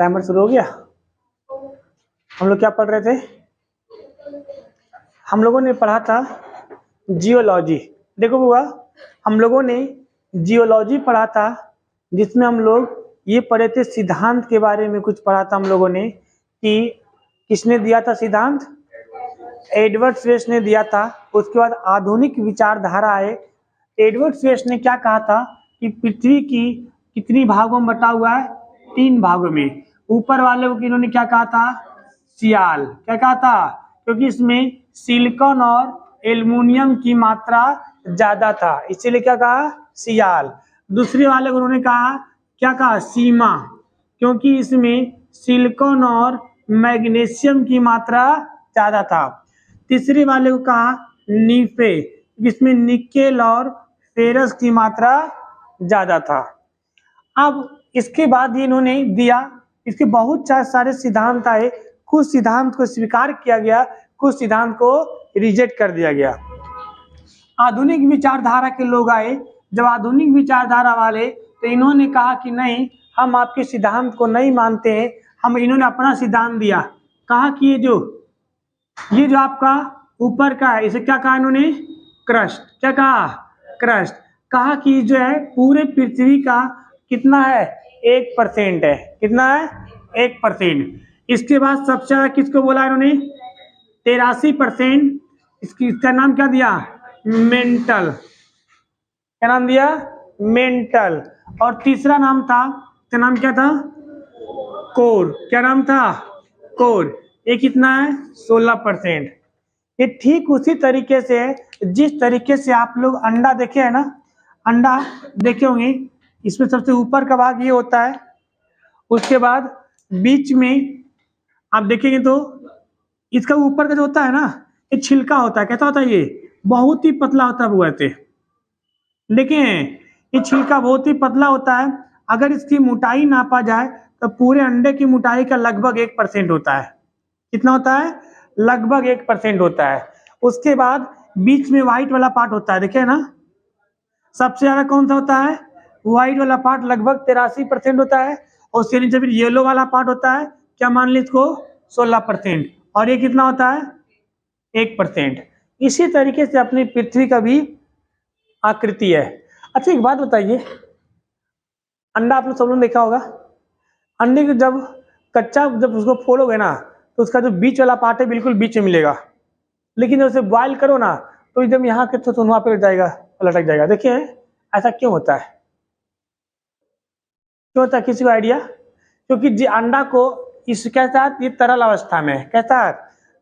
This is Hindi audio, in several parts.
टाइमर शुरू हो गया। हम लोग क्या पढ़ रहे थे? हम लोगों ने पढ़ा था जियोलॉजी। देखो बुआ, हम लोगों ने जियोलॉजी पढ़ा था, जिसमें हम लोग ये पढ़े थे सिद्धांत के बारे में कुछ पढ़ा था हम लोगों ने कि किसने दिया था सिद्धांत? एडवर्ड स्वेस ने दिया था। उसके बाद आधुनिक विचारधारा है। एडवर्ड स्वेस ने क्या कहा था कि पृथ्वी की कितनी भागों में बटा हुआ है? 3 भागों में। ऊपर वाले को इन्होंने क्या कहा था? सियाल। क्या कहा था? क्योंकि इसमें सिलिकॉन और एल्युमिनियम की मात्रा ज्यादा था, इसीलिए क्या कहा? सियाल। दूसरे वाले को उन्होंने कहा, क्या कहा? सीमा, क्योंकि इसमें सिलिकॉन और मैग्नीशियम की मात्रा ज्यादा था। तीसरे वाले को कहा नीफे, जिसमें निकेल और फेरस की मात्रा ज्यादा था। अब इसके बाद इन्होंने दिया, इसके बहुत सारे सिद्धांत आए। कुछ सिद्धांत को स्वीकार किया गया, कुछ सिद्धांत को रिजेक्ट कर दिया गया। आधुनिक विचारधारा के लोग आए। जब आधुनिक विचारधारा वाले, तो इन्होंने कहा कि नहीं, हम आपके सिद्धांत को नहीं मानते हैं। इन्होंने अपना सिद्धांत दिया। कहा कि ये जो आपका ऊपर का है, इसे क्या कहा इन्होंने? क्रस्ट। क्या कहा? क्रस्ट। कहा कि जो है पूरे पृथ्वी का कितना है? 1% है। कितना है? 1%। इसके बाद सबसे ज्यादा किसको बोला इन्होंने? 83%। इसका नाम क्या दिया? मेंटल। क्या नाम दिया? मेंटल। और तीसरा नाम था, इसका नाम क्या था? कोर। क्या नाम था? कोर। ये कितना है? 16%। ये ठीक उसी तरीके से है जिस तरीके से आप लोग अंडा देखे है ना, अंडा देखे होंगे, इसमें सबसे ऊपर का भाग ये होता है, उसके बाद बीच में आप देखेंगे तो इसका ऊपर का जो होता है ना, ये छिलका होता है। कैसा होता है? ये बहुत ही पतला होता है बुआ। देखिए, ये छिलका बहुत ही पतला होता है। अगर इसकी मोटाई नापा जाए तो पूरे अंडे की मोटाई का लगभग 1% होता है। कितना होता है? लगभग 1% होता है। उसके बाद बीच में व्हाइट वाला पार्ट होता है, देखिए ना, सबसे ज्यादा कौन सा होता है? व्हाइट वाला पार्ट, लगभग 83% होता है। और उसके नीचे फिर येलो वाला पार्ट होता है, क्या मान ली इसको? 16%। और ये कितना होता है? 1%। इसी तरीके से अपनी पृथ्वी का भी आकृति है। अच्छा, एक बात बताइए, अंडा आपने सब लोग देखा होगा। अंडे को जब कच्चा, जब उसको फोड़ोगे ना, तो उसका जो बीच वाला पार्ट है बिल्कुल बीच में मिलेगा, लेकिन जब उसे बॉयल करो ना, तो एकदम यहाँ के तो वहां पे लटक जाएगा, लटक जाएगा। देखिए, ऐसा क्यों होता है? क्यों होता है? किसी को आइडिया? क्योंकि अंडा को इसके साथ ये तरल अवस्था में है। कैसा है?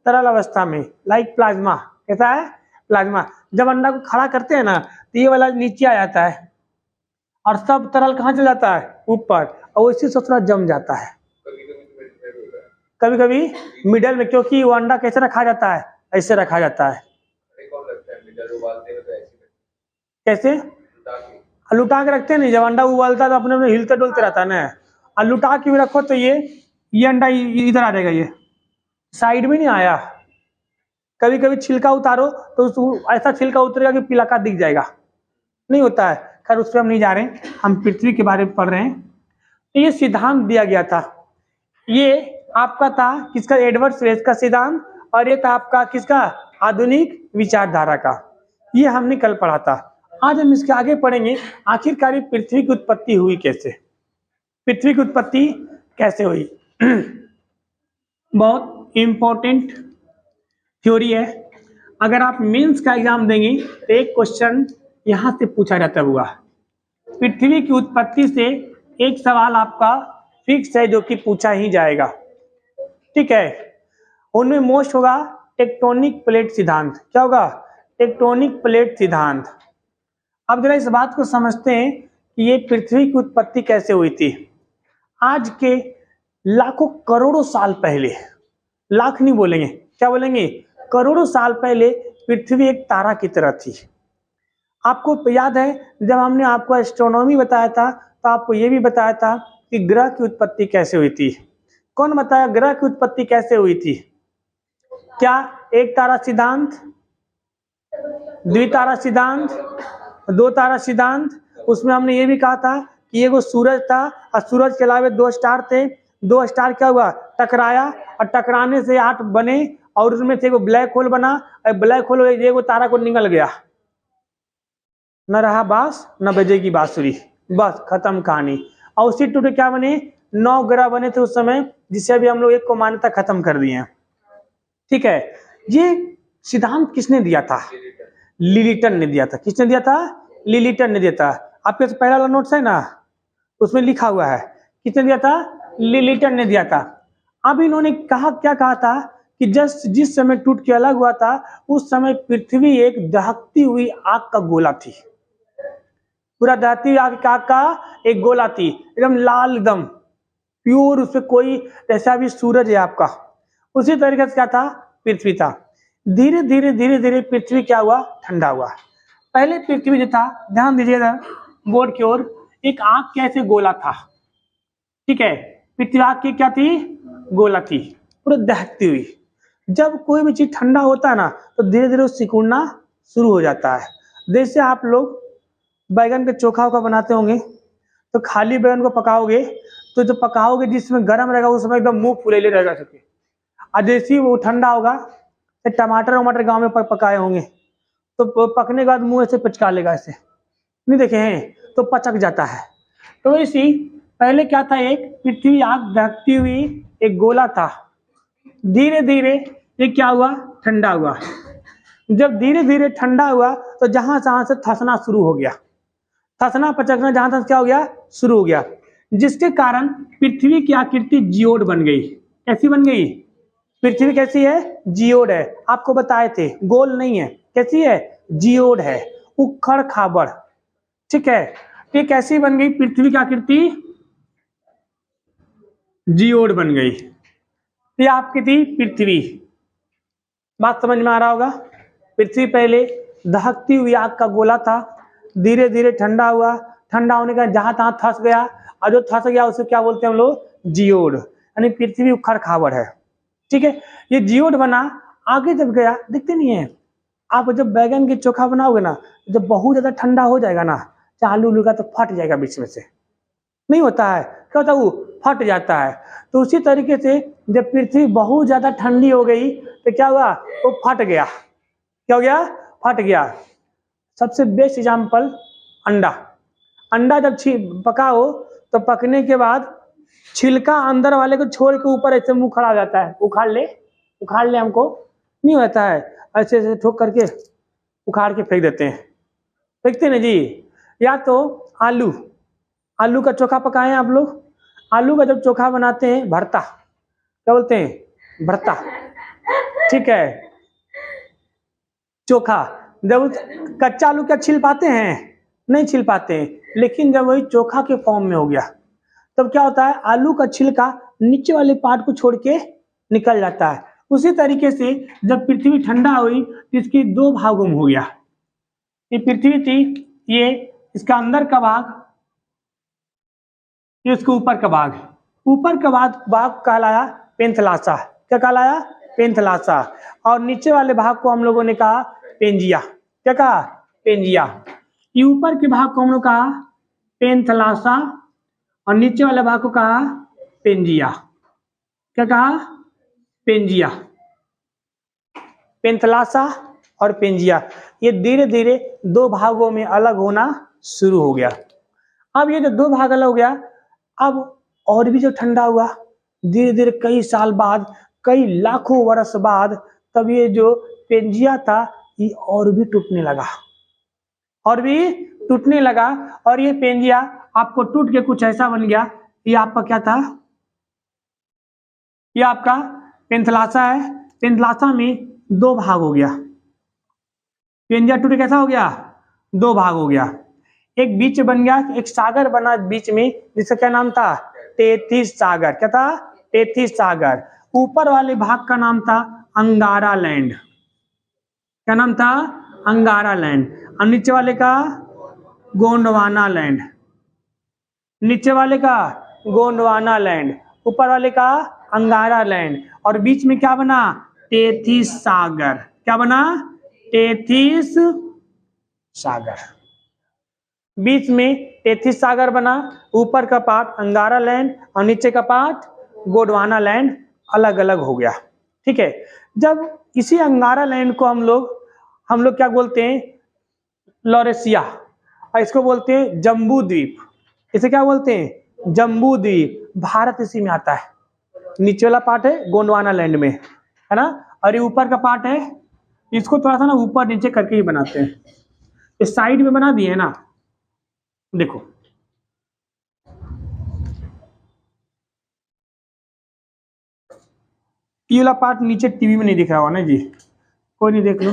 तरल अवस्था में, लाइक प्लाज्मा। कैसा है? प्लाज्मा। जब अंडा को खड़ा करते हैं ना, तो ये वाला नीचे आ जाता है और सब तरल कहाँ चला जाता है? ऊपर, और इसी से थोड़ा जम जाता है। कभी कभी मिडल में, क्योंकि वो अंडा कैसे रखा जाता है? ऐसे रखा जाता है। कैसे? लुटा के रखते हैं। नहीं, जब अंडा उबालता है तो अपने अपने हिलते डुलते रहता है ना, और लुटा के भी रखो तो ये अंडा इधर आ जाएगा, ये साइड में नहीं आया। कभी कभी छिलका उतारो तो ऐसा छिलका उतरेगा कि पिलाका दिख जाएगा, नहीं होता है। खैर, उस पर हम नहीं जा रहे हैं, हम पृथ्वी के बारे में पढ़ रहे हैं। तो ये सिद्धांत दिया गया था। ये आपका था किसका? एडवर्ड स्वेस का सिद्धांत। और ये था आपका किसका? आधुनिक विचारधारा का। ये हमने कल पढ़ा था। आज हम इसके आगे पढ़ेंगे, आखिरकार पृथ्वी की उत्पत्ति हुई कैसे? पृथ्वी की उत्पत्ति कैसे हुई? बहुत इंपॉर्टेंट थ्योरी है। अगर आप मेंस का एग्जाम देंगे तो एक क्वेश्चन यहां से पूछा जाता हुआ, पृथ्वी की उत्पत्ति से एक सवाल आपका फिक्स है जो कि पूछा ही जाएगा। ठीक है, उनमें मोस्ट होगा टेक्टोनिक प्लेट सिद्धांत। क्या होगा? टेक्टोनिक प्लेट सिद्धांत। अब जरा इस बात को समझते हैं कि ये पृथ्वी की उत्पत्ति कैसे हुई थी। आज के लाखों करोड़ों साल पहले, लाख नहीं बोलेंगे, क्या बोलेंगे? करोड़ों साल पहले पृथ्वी एक तारा की तरह थी। आपको याद है जब हमने आपको एस्ट्रोनॉमी बताया था, तो आपको यह भी बताया था कि ग्रह की उत्पत्ति कैसे हुई थी। कौन बताया ग्रह की उत्पत्ति कैसे हुई थी? क्या एक तारा सिद्धांत, द्वितारा सिद्धांत, दो तारा सिद्धांत? उसमें हमने ये भी कहा था कि ये वो सूरज था और सूरज के अलावा 2 स्टार थे, दो स्टार क्या हुआ, टकराया, और टकराने से 8 बने, और उसमें से वो ब्लैक होल बना, और ब्लैक होल ये वो तारा को निकल गया, न रहा बांस न बजेगी बांसुरी, बस खत्म कहानी। और उसी टूटे क्या बने, 9 ग्रह बने थे उस समय, जिससे अभी हम लोग एक को मान्यता खत्म कर दिए हैं। ठीक है, ये सिद्धांत किसने दिया था, लिलिटन ने दिया था। किसने दिया था, लिलिटन ने दिया था। आपके तो पहला वाला नोट्स है ना, उसमें लिखा हुआ है, किसने दिया था, लिलिटन ने दिया था। अब इन्होंने कहा, क्या कहा था कि जिस समय टूट के अलग हुआ था, उस समय पृथ्वी एक दहकती हुई आग का गोला थी, पूरा दहकती हुई आग का एक गोला थी, एकदम लाल, एकदम प्योर, उसपे कोई, जैसा अभी सूरज है आपका, उसी तरीके से क्या था, पृथ्वी था। धीरे धीरे धीरे धीरे पृथ्वी क्या हुआ, ठंडा हुआ। पहले पृथ्वी जो था, ध्यान दीजिएगा बोर्ड की ओर, एक आग के ऐसे गोला था। ठीक है, पृथ्वी आग की क्या थी, गोला थी, पूरा दहकती हुई। जब कोई भी चीज ठंडा होता है ना, तो धीरे धीरे सिकुड़ना शुरू हो जाता है। जैसे आप लोग बैगन के चोखा का बनाते होंगे, तो खाली बैगन को पकाओगे, तो जो पकाओगे जिसमें गर्म रहेगा उसमें एकदम मुंह फुलेले रहेगा सबके, और जैसे ही वो ठंडा होगा, तो टमाटर गांव में पकाए होंगे, तो पकने के बाद मुंह ऐसे पिचका लेगा, ऐसे नहीं देखे हैं, तो पचक जाता है। तो इसी पहले क्या था, एक पृथ्वी आग दहकती हुई एक गोला था, धीरे धीरे ये क्या हुआ, ठंडा हुआ। जब धीरे धीरे ठंडा हुआ, तो जहां जहां से धंसना शुरू हो गया, धंसना पचकना जहां तक क्या हो गया, शुरू हो गया, जिसके कारण पृथ्वी की आकृति जियोड बन गई। कैसी बन गई, पृथ्वी कैसी है, जियोड है। आपको बताए थे, गोल नहीं है, कैसी है, जियोड है, उखड़ खाबड़। ठीक है, ये कैसी बन गई, पृथ्वी की आकृति जियोड बन गई। ये आपकी थी पृथ्वी, बात समझ में आ रहा होगा। पृथ्वी पहले दहकती हुई आग का गोला था, धीरे धीरे ठंडा हुआ, ठंडा होने का जहां तहां धंस गया, और जो धंस गया उसे क्या बोलते हैं हम लोग, जियोड, यानी पृथ्वी उखड़ खाबड़ है। ठीक है, ये जियोड बना, आगे जब गया, दिखते नहीं है, आप जब बैगन की चोखा बनाओगे ना, जब बहुत ज्यादा ठंडा हो जाएगा ना, चाहे आलू उलू का, तो फट जाएगा बीच में से, नहीं होता है, क्या होता है, वो फट जाता है। तो उसी तरीके से जब पृथ्वी बहुत ज्यादा ठंडी हो गई, तो क्या हुआ, वो फट गया, क्या हो गया, फट गया। सबसे बेस्ट एग्जाम्पल, अंडा। अंडा जब पकाओ, तो पकने के बाद छिलका अंदर वाले को छोड़ के ऊपर ऐसे मुंह खड़ा हो जाता है, उखाड़ ले हमको नहीं होता है, ऐसे ऐसे ठोक करके उखाड़ के फेंक देते हैं, फेंकते ना जी। या तो आलू का चोखा पकाएं आप लोग, आलू का जब चोखा बनाते हैं, भरता, क्या बोलते हैं, भरता। ठीक है, चोखा, जब कच्चा आलू क्या छिल पाते हैं, नहीं छिल पाते हैं, लेकिन जब वही चोखा के फॉर्म में हो गया, तब क्या होता है, आलू का छिलका नीचे वाले पार्ट को छोड़ के निकल जाता है। उसी तरीके से जब पृथ्वी ठंडा हुई, तो इसकी 2 भागों में हो गया। ये पृथ्वी थी, ये इसका अंदर का भाग, ये इसके ऊपर का भाग, ऊपर का भाग कहलाया पेंथलासा। क्या कहलाया, पेंथलासा। और नीचे वाले भाग को हम लोगों ने कहा पेंजिया। क्या कहा, पेंजिया। ये ऊपर के भाग को हम लोग कहा पेंथलासा, और नीचे वाले भाग को कहा पेंजिया। क्या कहा, पेंजिया, पेंथलासा और पेंजिया। ये धीरे धीरे 2 भागों में अलग होना शुरू हो गया। अब ये जो 2 भाग अलग हो गया, अब और भी जो ठंडा हुआ, धीरे धीरे कई साल बाद, कई लाखों वर्ष बाद, तब ये जो पेंजिया था, ये और भी टूटने लगा, और भी टूटने लगा। और ये पेंजिया आपको टूट के कुछ ऐसा बन गया, ये आपका क्या था, ये आपका पेंथलासा है। पेंथलासा में 2 भाग हो गया, पेंजिया टूट कैसा हो गया, 2 भाग हो गया। एक बीच बन गया, एक सागर बना बीच में, जिसका क्या नाम था, तेथिस सागर। क्या था, तेथिस सागर। ऊपर वाले भाग का नाम था अंगारा लैंड। क्या नाम था, अंगारा लैंड। और नीचे वाले का गोंडवाना लैंड, नीचे वाले का गोंडवाना लैंड, ऊपर वाले का अंगारा लैंड, और बीच में क्या बना, तेथिस सागर। क्या बना, तेथिस सागर। बीच में तेथिस सागर बना, ऊपर का पार्ट अंगारा लैंड और नीचे का पार्ट गोंडवाना लैंड अलग अलग हो गया। ठीक है, जब इसी अंगारा लैंड को हम लोग क्या बोलते हैं, लॉरेशिया, और इसको बोलते हैं जम्बू द्वीप। इसे क्या बोलते हैं, जम्बू द्वीप। भारत इसी में आता है। नीचे वाला पार्ट है गोंडवाना लैंड में, है ना, और ये ऊपर का पार्ट है, इसको थोड़ा सा ना ऊपर नीचे करके ही बनाते हैं। इस साइड में बना दिए है ना, देखो ये वाला पार्ट नीचे टीवी में नहीं दिख रहा होगा ना जी, कोई नहीं, देख लो,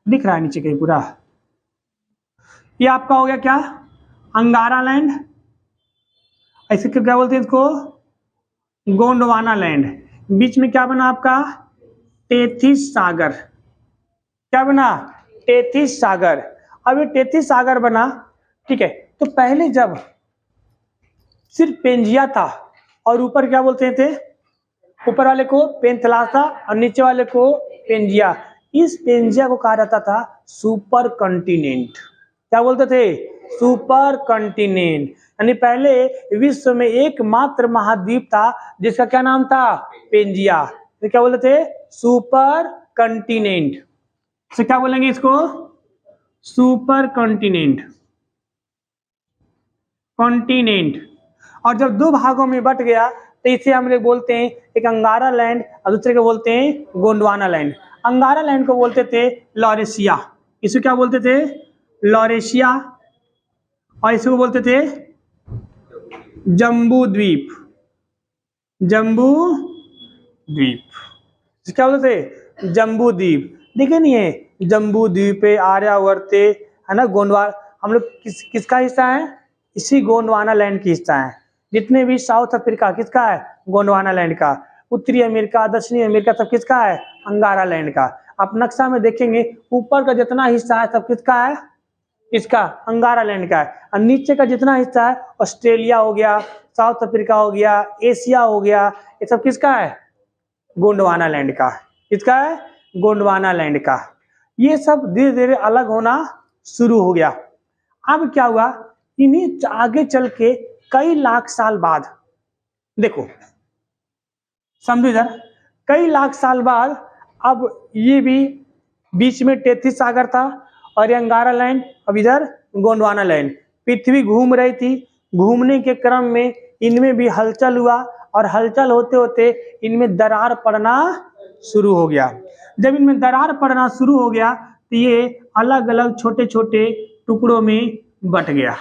दिख रहा है नीचे कहीं पूरा। ये आपका हो गया क्या, अंगारा लैंड, ऐसे क्या बोलते हैं इसको, गोंडवाना लैंड। बीच में क्या बना आपका, टेथिस सागर। क्या बना, टेथिस सागर। अब ये टेथिस सागर बना, ठीक है, तो पहले जब सिर्फ पेंजिया था और ऊपर क्या बोलते थे, ऊपर वाले को पेंथलासा और नीचे वाले को पेंजिया, इस पेंजिया को कहा जाता था सुपर कॉन्टिनेंट। क्या बोलते थे, सुपर कॉन्टिनेंट। यानी पहले विश्व में एकमात्र महाद्वीप था जिसका क्या नाम था, पेंजिया। तो क्या बोलते थे, सुपर कॉन्टिनेंट। तो क्या बोलेंगे इसको, सुपर कॉन्टिनेंट, कॉन्टिनेंट। और जब दो भागों में बट गया तो इसे हम लोग बोलते हैं, एक अंगारा लैंड और दूसरे को बोलते हैं गोंडवाना लैंड। अंगारा लैंड को बोलते थे लॉरेशिया, इसे क्या बोलते थे, लॉरेशिया, और इसको बोलते थे जम्बू द्वीप, जम्बू द्वीप। क्या बोलते थे, जम्बू द्वीप। देखे नहीं है, जम्बू द्वीप पे आर्यावर्त है ना, गोंडवाना, हम लोग किसका हिस्सा है, इसी गोंडवाना लैंड की हिस्सा है। जितने भी साउथ अफ्रीका किसका है, गोंडवाना लैंड का। उत्तरी अमेरिका, दक्षिणी अमेरिका सब किसका है, अंगारा लैंड का। आप नक्शा में देखेंगे ऊपर का जितना हिस्सा है सब किसका है, इसका अंगारा लैंड का है। और नीचे का जितना हिस्सा है, ऑस्ट्रेलिया हो गया, साउथ अफ्रीका हो गया, एशिया हो गया, ये सब किसका है, गोंडवाना लैंड का। किसका है, गोंडवाना लैंड का। ये सब धीरे धीरे अलग होना शुरू हो गया। अब क्या हुआ, इन्हीं आगे चल के कई लाख साल बाद, देखो समझो इधर, कई लाख साल बाद अब ये भी बीच में टेथिस सागर था और ये अंगारा लैंड, अब इधर गोंडवाना लैंड। पृथ्वी घूम रही थी, घूमने के क्रम में इनमें भी हलचल हुआ और हलचल होते होते इनमें दरार पड़ना शुरू हो गया। जब इनमें दरार पड़ना शुरू हो गया तो ये अलग अलग छोटे छोटे टुकड़ों में बट गया,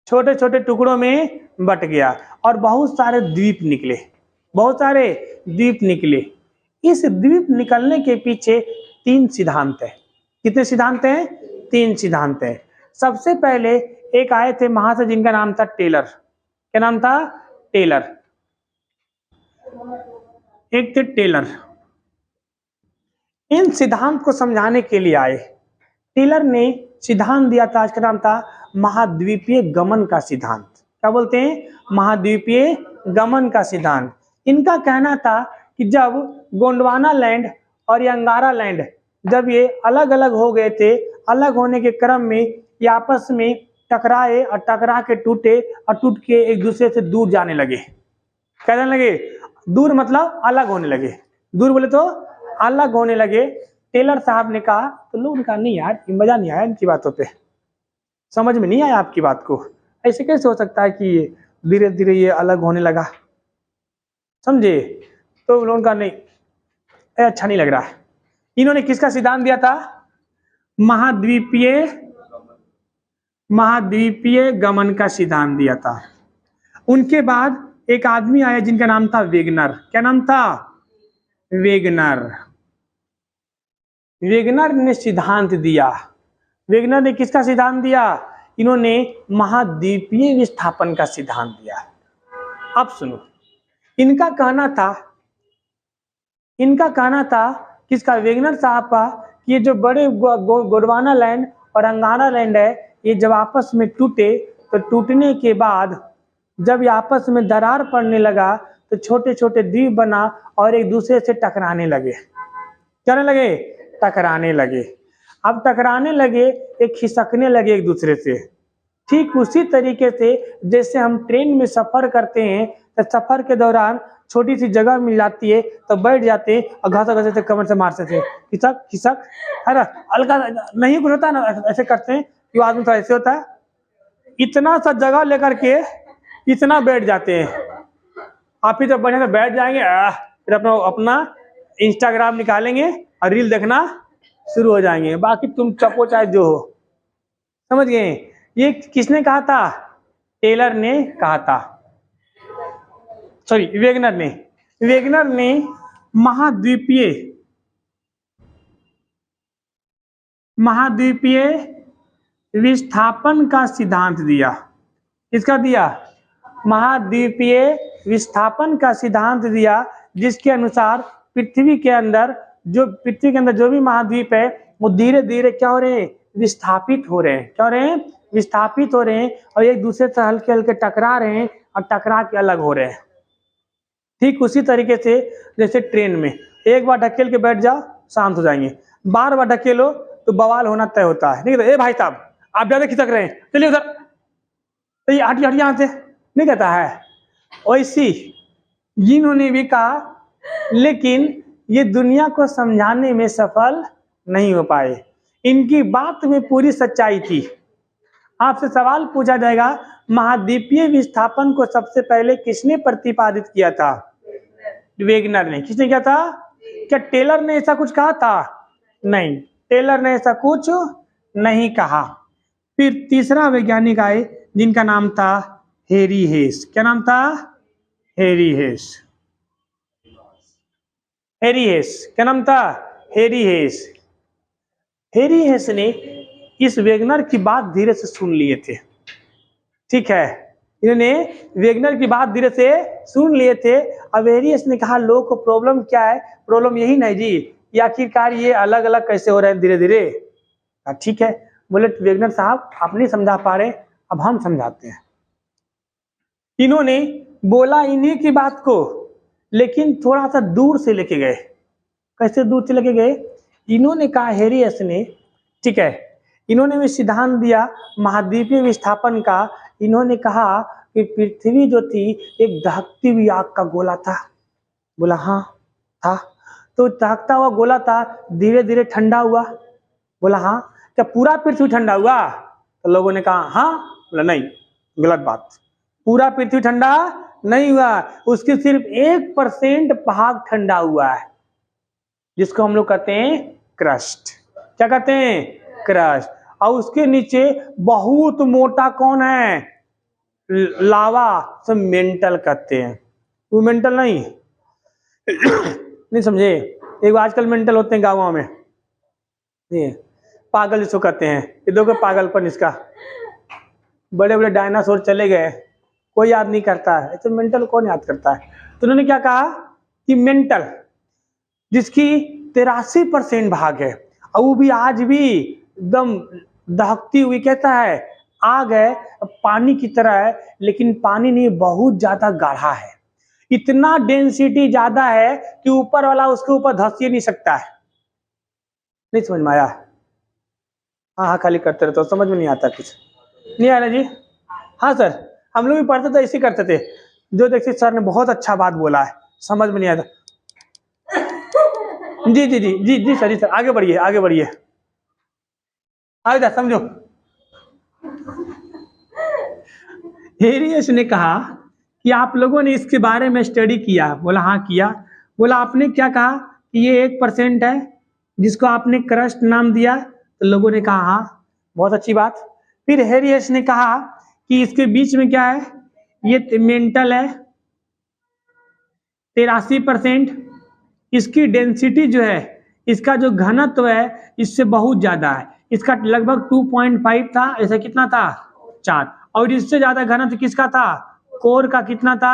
छोटे छोटे टुकड़ों में बट गया और बहुत सारे द्वीप निकले, बहुत सारे द्वीप निकले। इस द्वीप निकलने के पीछे तीन सिद्धांत है। कितने सिद्धांत हैं, तीन सिद्धांत हैं। सबसे पहले एक आए थे महाशय जिनका नाम था टेलर। क्या नाम था, टेलर। एक थे टेलर। इन सिद्धांत को समझाने के लिए आए। टेलर ने सिद्धांत दिया था, इसका नाम था महाद्वीपीय गमन का सिद्धांत। क्या बोलते हैं, महाद्वीपीय गमन का सिद्धांत। इनका कहना था कि जब गोंडवाना लैंड और ये अंगारा लैंड जब ये अलग अलग हो गए थे, अलग होने के क्रम में ये आपस में टकराए और टकरा के टूटे और टूट के एक दूसरे से दूर जाने लगे। क्या जाने लगे, दूर मतलब अलग होने लगे। दूर बोले तो अलग होने लगे। टेलर साहब ने कहा, तो लोगों ने कहा नहीं यार, मजा नहीं आया इनकी बातों पे, समझ में नहीं आया आपकी बात को, ऐसे कैसे हो सकता है कि धीरे धीरे ये अलग होने लगा, समझे। तो लोगों का नहीं, अच्छा नहीं लग रहा है। इन्होंने किसका सिद्धांत दिया था, महाद्वीपीय गमन का सिद्धांत दिया था। उनके बाद एक आदमी आया जिनका नाम था वेगनर। क्या नाम था, वेगनर। वेगनर ने सिद्धांत दिया। वेगनर ने किसका सिद्धांत दिया, इन्होंने महाद्वीपीय विस्थापन का सिद्धांत दिया। अब सुनो, इनका कहना था किसका, वेगनर साहब का, कि ये जो बड़े गोंडवाना लैंड और अंगारा लैंड है, ये जब आपस में टूटे तो टूटने के बाद जब ये आपस में दरार पड़ने लगा तो छोटे छोटे द्वीप बना और एक दूसरे से टकराने लगे। क्या लगे, टकराने लगे। अब टकराने लगे, एक खिसकने लगे एक दूसरे से। ठीक उसी तरीके से जैसे हम ट्रेन में सफर करते हैं सफर के दौरान छोटी सी जगह मिल जाती है तो बैठ जाते हैं और घासा घासे से कमर से मारते थे, खिसक खिसक, है ना, हल्का नहीं कुछ होता ना, ऐसे करते हैं कि वो आदमी थोड़ा ऐसे होता है, इतना सा जगह लेकर के इतना बैठ जाते हैं। आप ही जब बढ़िया से बैठ जाएंगे फिर अपना अपना इंस्टाग्राम निकालेंगे और रील देखना शुरू हो जाएंगे, बाकी तुम चपो चाहे जो हो। समझ गए? ये किसने कहा था? टेलर ने कहा था, सॉरी वेगनर ने। वेगनर ने महाद्वीपीय विस्थापन का सिद्धांत दिया। किसका दिया? महाद्वीपीय विस्थापन का सिद्धांत दिया, जिसके अनुसार पृथ्वी के अंदर जो भी महाद्वीप है वो धीरे धीरे क्या हो रहे हैं? विस्थापित हो रहे हैं। क्या हो रहे हैं? विस्थापित हो रहे हैं और एक दूसरे से हल्के हल्के टकरा रहे हैं और टकरा के अलग हो रहे हैं। ठीक उसी तरीके से जैसे ट्रेन में एक बार ढकेल के बैठ जाओ शांत हो जाएंगे, बार बार ढकेलो तो बवाल होना तय होता है। नहीं तो ए भाई साहब आप ज्यादा खिसक रहे हैं, चलिए उधर, तो ये हटिए हटिए यहाँ से, नहीं कहता है। वैसी इन्होंने भी कहा, लेकिन ये दुनिया को समझाने में सफल नहीं हो पाए। इनकी बात में पूरी सच्चाई थी। आपसे सवाल पूछा जाएगा, महाद्वीपीय विस्थापन को सबसे पहले किसने प्रतिपादित किया था? वेगनर ने। किसने किया था? क्या टेलर ने ऐसा कुछ कहा था? नहीं, टेलर ने ऐसा कुछ नहीं कहा। फिर तीसरा वैज्ञानिक आए जिनका नाम था हेरी हेस। क्या नाम था? हेरी हेस। हेरी हेस। क्या नाम था? हेरी हेस। हेरी हेस ने इस वेगनर की बात धीरे से सुन लिए थे। ठीक है, इन्होंने वेगनर की बात धीरे से सुन लिए थे। अब हेरी हेस ने कहा लोगों को प्रॉब्लम क्या है? प्रॉब्लम यही नहीं जी, ये आखिरकार ये अलग अलग कैसे हो रहे हैं धीरे धीरे। ठीक है, बोले वेगनर साहब आप नहीं समझा पा रहे, अब हम समझाते हैं। इन्होंने बोला इन्हीं की बात को, लेकिन थोड़ा सा दूर से लेके गए। कैसे दूर से लेके गए? इन्होंने कहा हेरी हेस ने, ठीक है, इन्होंने भी सिद्धांत दिया महाद्वीपीय विस्थापन का। इन्होंने कहा कि पृथ्वी जो थी एक दहकती हुई आग का गोला था। बोला हाँ था। तो दहकता हुआ गोला था, धीरे धीरे ठंडा हुआ। बोला हाँ। क्या पूरा पृथ्वी ठंडा हुआ? तो लोगों ने कहा हाँ। बोला नहीं, गलत बात, पूरा पृथ्वी ठंडा नहीं हुआ, उसकी सिर्फ 1% भाग ठंडा हुआ है, जिसको हम लोग कहते हैं क्रस्ट। क्या कहते हैं? क्रस्ट। और उसके नीचे बहुत मोटा कौन है? लावा, सब मेंटल कहते हैं। वो मेंटल नहीं नहीं समझे? एक आजकल मेंटल होते हैं गाँवों में, ये पागल जिसको कहते हैं। ये देखो पागलपन इसका, बड़े बड़े डायनासोर चले गए, कोई याद नहीं करता है, तो मेंटल कौन याद करता है? तो उन्होंने क्या कहा कि मेंटल जिसकी 83% भाग है, और वो भी आज भी एकदम दहकती हुई, कहता है आग है, पानी की तरह है, लेकिन पानी नहीं, बहुत ज्यादा गाढ़ा है। इतना डेंसिटी ज्यादा है कि ऊपर वाला उसके ऊपर धंस ही नहीं सकता है। नहीं समझ में आया? हाँ हाँ खाली करते रहते हो, समझ में नहीं आता कुछ। नहीं आया ना जी? हाँ सर, हम लोग भी पढ़ते थे, ऐसे करते थे। जो देखते सर ने बहुत अच्छा बात बोला है, समझ में नहीं आता। जी जी जी जी जी सर, जी सर, आगे बढ़िए आगे बढ़िए, आगे समझो। हेरी हेस ने कहा कि आप लोगों ने इसके बारे में स्टडी किया? बोला हाँ किया। बोला आपने क्या कहा कि ये 1% है जिसको आपने क्रस्ट नाम दिया? तो लोगों ने कहा हाँ, बहुत अच्छी बात। फिर हेरी हेस ने कहा कि इसके बीच में क्या है? ये मेंटल है 83%। इसकी डेंसिटी जो है, इसका जो घनत्व है इससे बहुत ज्यादा है। इसका लगभग 2.5 था, ऐसा कितना था? 4। और इससे ज्यादा घनत्व किसका था? कोर का। कितना था?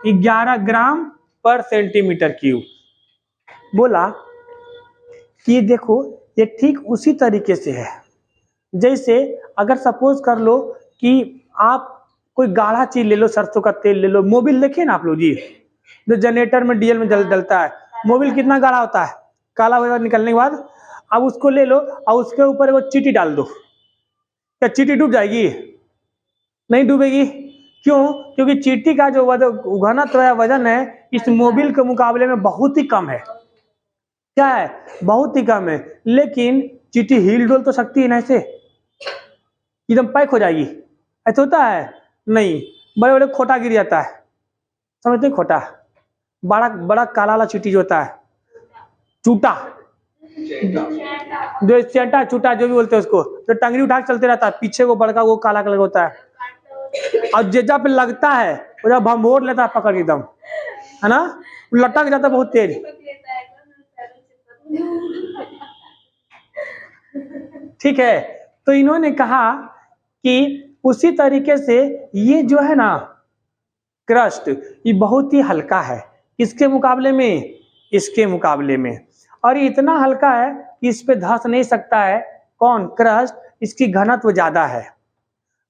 11 ग्राम पर सेंटीमीटर क्यूब। बोला कि देखो ये ठीक उसी तरीके से है जैसे अगर सपोज कर लो कि आप कोई गाढ़ा चीज ले लो, सरसों का तेल ले लो, मोबिल देखिए ना आप लोग जी, जो जनरेटर में डीजल में डलता है, मोबिल कितना गाढ़ा होता है, काला हो निकलने के बाद। अब उसको ले लो और उसके ऊपर वो चीटी डाल दो, क्या चीटी डूब जाएगी? नहीं डूबेगी। क्यों? क्योंकि चींटी का जो घनत्व या वजन है इस मोबिल के मुकाबले में बहुत ही कम है। क्या है? बहुत ही कम है। लेकिन चींटी हिल डोल तो सकती है ना, ऐसे एकदम पैक हो जाएगी, ऐसा होता है नहीं। बड़े बड़े खोटा गिर जाता है, समझते हैं? खोटा बड़ा बड़ा काला वाला चींटी जो होता है, चूटा, जो चेंटा चूटा जो भी बोलते हैं उसको, जो टंगड़ी उठा के चलते रहता है, पीछे वो बड़का वो काला कलर होता है, और जेजा पे लगता है वो जब भंभोर लेता है पकड़ एकदम, है ना, लटक जाता है बहुत तेज। ठीक है, तो इन्होंने कहा कि उसी तरीके से ये जो है ना क्रस्ट, ये बहुत ही हल्का है। किसके मुकाबले में? इसके मुकाबले में। और ये इतना हल्का है कि इस पे धंस नहीं सकता है। कौन? क्रस्ट। इसकी घनत्व ज्यादा है,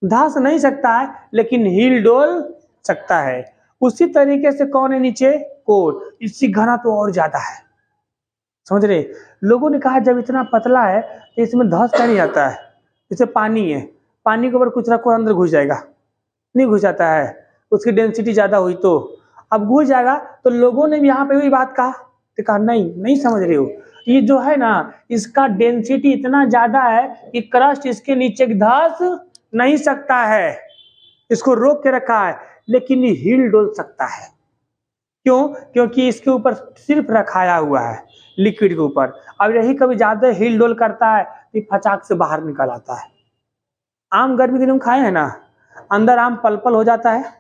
धंस नहीं सकता है लेकिन हिल डोल सकता है। उसी तरीके से कौन है नीचे? कोर। इसकी घनत्व और ज्यादा है, समझ रहे? लोगों ने कहा जब इतना पतला है तो इसमें धंस क्या नहीं जाता है? जैसे पानी है, पानी के ऊपर कुछ रखो अंदर घुस जाएगा, नहीं घुस जाता है, उसकी डेंसिटी ज्यादा हुई तो अब घुस जाएगा। तो लोगों ने भी यहाँ पे वही बात कहा, तो कहा नहीं समझ रहे हो, ये जो है ना इसका डेंसिटी इतना ज्यादा है कि क्रस्ट इसके नीचे धंस नहीं सकता है, इसको रोक के रखा है, लेकिन ये हिल डोल सकता है। क्यों? क्योंकि इसके ऊपर सिर्फ रखाया हुआ है लिक्विड के ऊपर। अब यही कभी ज्यादा हिल डोल करता है तो फचाक से बाहर निकल आता है। आम गर्मी दिनों में खाए हैं ना, अंदर आम पल पल हो जाता है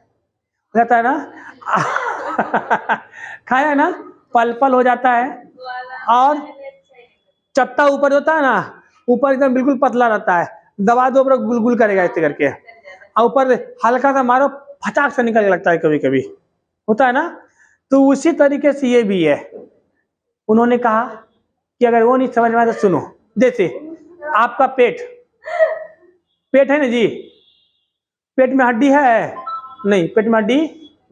ना खाया है ना, पल पल हो जाता है, और चत्ता ऊपर होता है ना, ऊपर एकदम बिल्कुल पतला रहता है, दबा दो गुलगुल करेगा ऐसे करके, और ऊपर हल्का सा मारो फटाक से निकलने लगता है, कभी कभी होता है ना। तो उसी तरीके से ये भी है। उन्होंने कहा कि अगर वो नहीं समझ में आया तो सुनो, जैसे आपका पेट है ना जी, पेट में हड्डी है? नहीं, पेट में हड्डी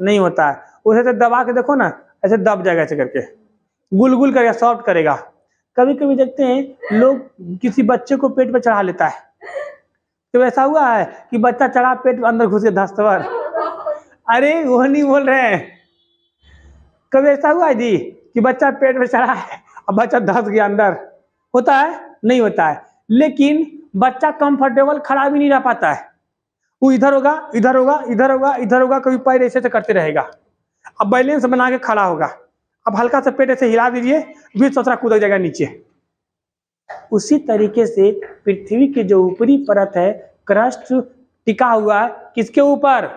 नहीं होता है। उसे तो दबा के देखो ना, ऐसे दब जाएगा, ऐसे करके गुलगुल करेगा, सॉफ्ट करेगा। कभी कभी देखते हैं लोग किसी बच्चे को पेट पे चढ़ा लेता है, तो ऐसा हुआ है कि बच्चा चढ़ा पेट अंदर घुस के धस्तवर, अरे वो नहीं बोल रहे हैं। कभी ऐसा हुआ है जी कि बच्चा पेट में चढ़ा है और बच्चा धस गया अंदर? होता है? नहीं होता है। लेकिन बच्चा कंफर्टेबल खड़ा भी नहीं रह पाता है, वो इधर होगा इधर होगा इधर होगा इधर होगा, कभी पैर ऐसे से करते रहेगा, अब बैलेंस बना के खड़ा होगा। अब हल्का सा पेट ऐसे हिला दीजिए, बीच सोचरा कूद जाएगा नीचे। उसी तरीके से पृथ्वी की जो ऊपरी परत है क्रस्ट टिका हुआ है किसके ऊपर?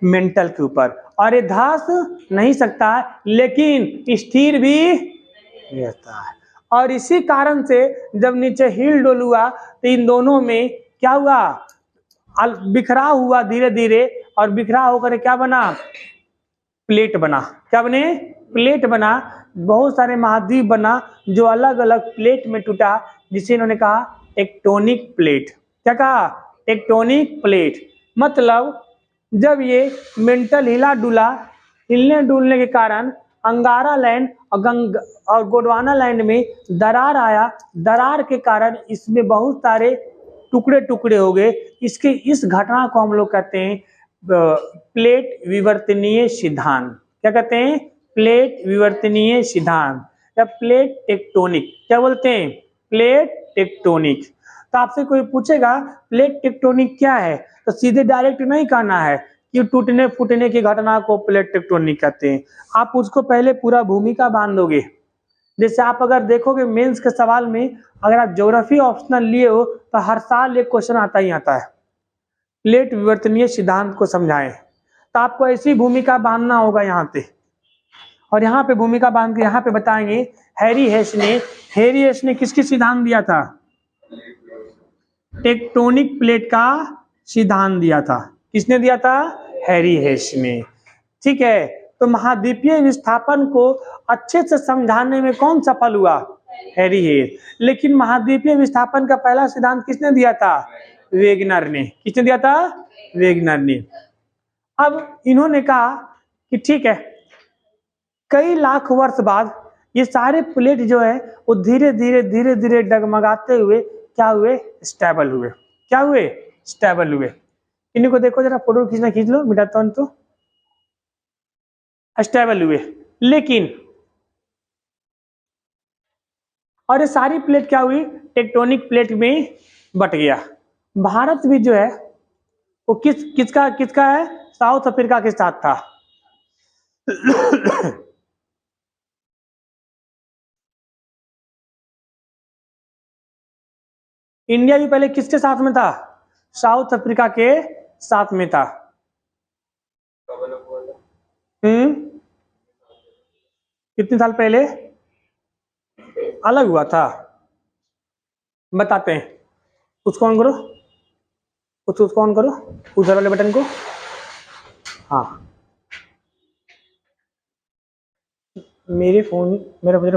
मेंटल के ऊपर, और ये धंस नहीं सकता लेकिन स्थिर भी रहता है। और इसी कारण से जब नीचे हिल डोल हुआ तो इन दोनों में क्या हुआ? बिखराव हुआ धीरे धीरे, और बिखराव होकर क्या बना? प्लेट बना। क्या बने? प्लेट बना। बहुत सारे महाद्वीप बना जो अलग अलग प्लेट में टूटा, जिसे इन्होंने कहा टेक्टोनिक प्लेट। क्या कहा? Tectonic plate. मतलब जब ये मेंटल हिला डुला, हिलने डुलने के कारण अंगारा लैंड और गोंडवाना लैंड में दरार आया, दरार के कारण इसमें बहुत सारे टुकड़े टुकड़े हो गए। इसके इस घटना को हम लोग कहते हैं प्लेट विवर्तनीय सिद्धांत। क्या कहते हैं? प्लेट विवर्तनीय सिद्धांत या प्लेट टेक्टोनिक। क्या बोलते हैं? Plate tectonic. तो आपसे कोई पूछेगा प्लेट टेक्टोनिक क्या है, तो सीधे डायरेक्ट नहीं कहना है कि टूटने फूटने की घटना को प्लेट टेक्टोनिक कहते हैं। आप उसको पहले पूरा भूमिका बांधोगे। जैसे आप अगर देखोगे मेंस के सवाल में, अगर आप ज्योग्राफी ऑप्शनल लिए हो तो हर साल एक क्वेश्चन आता ही आता है, प्लेट विवर्तनीय सिद्धांत को समझाएं। तो आपको ऐसी भूमिका बांधना होगा यहाँ पे, और यहाँ पे भूमिका बांध के यहाँ पे बताएंगे हैरी हेश ने किसकी सिद्धांत दिया था? टेक्टोनिक प्लेट का सिद्धांत दिया था। किसने दिया था? हैरी हेश ने। ठीक है, तो महाद्वीपीय विस्थापन को अच्छे से समझाने में कौन सफल हुआ? हैरी हेश। लेकिन महाद्वीपीय विस्थापन का पहला सिद्धांत किसने दिया था? वेगनर ने। किसने दिया था? वेगनर ने। अब इन्होंने कहा कि ठीक है, कई लाख वर्ष बाद ये सारे प्लेट जो है वो धीरे धीरे डगमगाते हुए क्या हुए? स्टेबल हुए। क्या हुए? स्टेबल हुए। इन्हीं को देखो जरा, फोटो खींचना खींच लो, मिटाता हूं तो स्टेबल हुए। लेकिन और ये सारी प्लेट क्या हुई, टेक्टोनिक प्लेट में बट गया। भारत भी जो है वो किसका किसका है, साउथ अफ्रीका के साथ था। इंडिया भी पहले किसके साथ में था, साउथ अफ्रीका के साथ में था। कितने साल पहले अलग हुआ था, बताते हैं। उसको ऑन करो, उसको ऑन करो, उधर वाले बटन को। हाँ, मेरा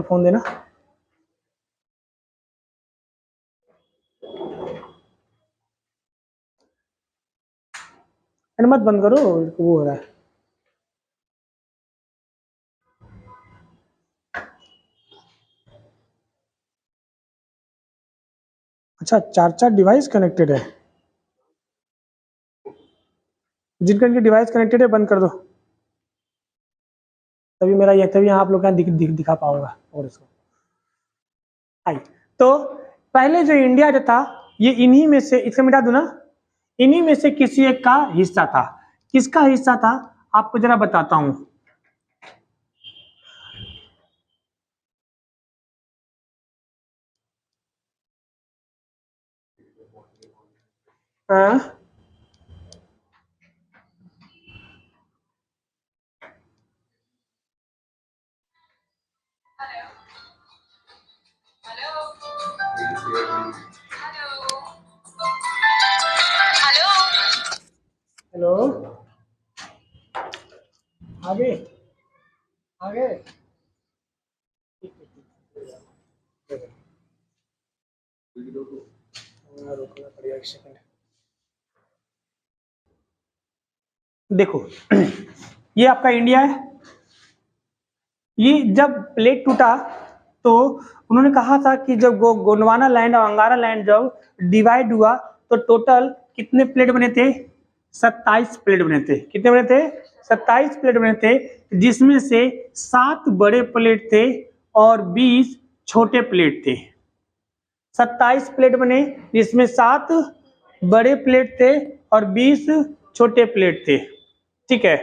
फोन देना। मत बंद करो, वो हो रहा है। अच्छा, 4 डिवाइस कनेक्टेड है, जिनका इनके डिवाइस कनेक्टेड है बंद कर दो, तभी मेरा ये, तभी आप लोग दिखा पाऊंगा। और इसको आई तो पहले जो इंडिया जो था ये इन्हीं में से, इसका मिटा दूं ना, इन्हीं में से किसी एक का हिस्सा था। किसका हिस्सा था आपको जरा बताता हूं। हाँ? हेलो, आगे आगे रोकना पड़ेगा, एक सेकंड। देखो ये आपका इंडिया है। ये जब प्लेट टूटा तो उन्होंने कहा था कि जब गोंडवाना लैंड और अंगारा लैंड जब डिवाइड हुआ तो टोटल कितने प्लेट बने थे, 27 प्लेट बने थे। कितने बने थे, 27 प्लेट बने थे, जिसमें से 7 बड़े प्लेट थे और 20 छोटे प्लेट थे। 27 प्लेट बने जिसमें 7 बड़े प्लेट थे और 20 छोटे प्लेट थे। ठीक है,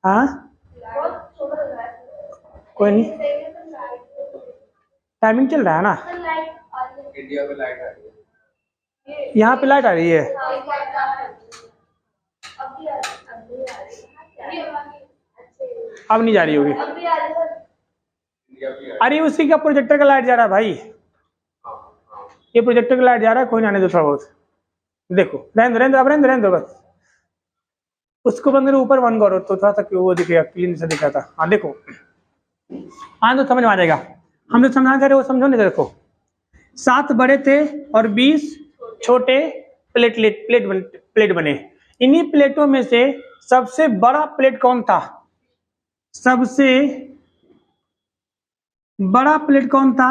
हाँ कोई नहीं, टाइमिंग चल रहा है ना। इंडिया पे लाइट आ रही है, यहाँ पे लाइट आ रही है। अब नहीं जा रही होगी, अरे उसी का प्रोजेक्टर का लाइट जा रहा है भाई, ये प्रोजेक्टर का लाइट जा रहा है, कोई ना आने दो थोड़ा बहुत। देखो रहने दो बस, उसको बंद करो, ऊपर बंद करो तो थोड़ा सा वो दिखेगा, क्लीन से दिखा था। हाँ देखो, हाँ तो समझ में आ जाएगा। हम जो समझा रहे वो समझो नहीं। देखो 7 बड़े थे और 20 छोटे प्लेट बने। इन्हीं प्लेटों में से सबसे बड़ा प्लेट कौन था, सबसे बड़ा प्लेट कौन था,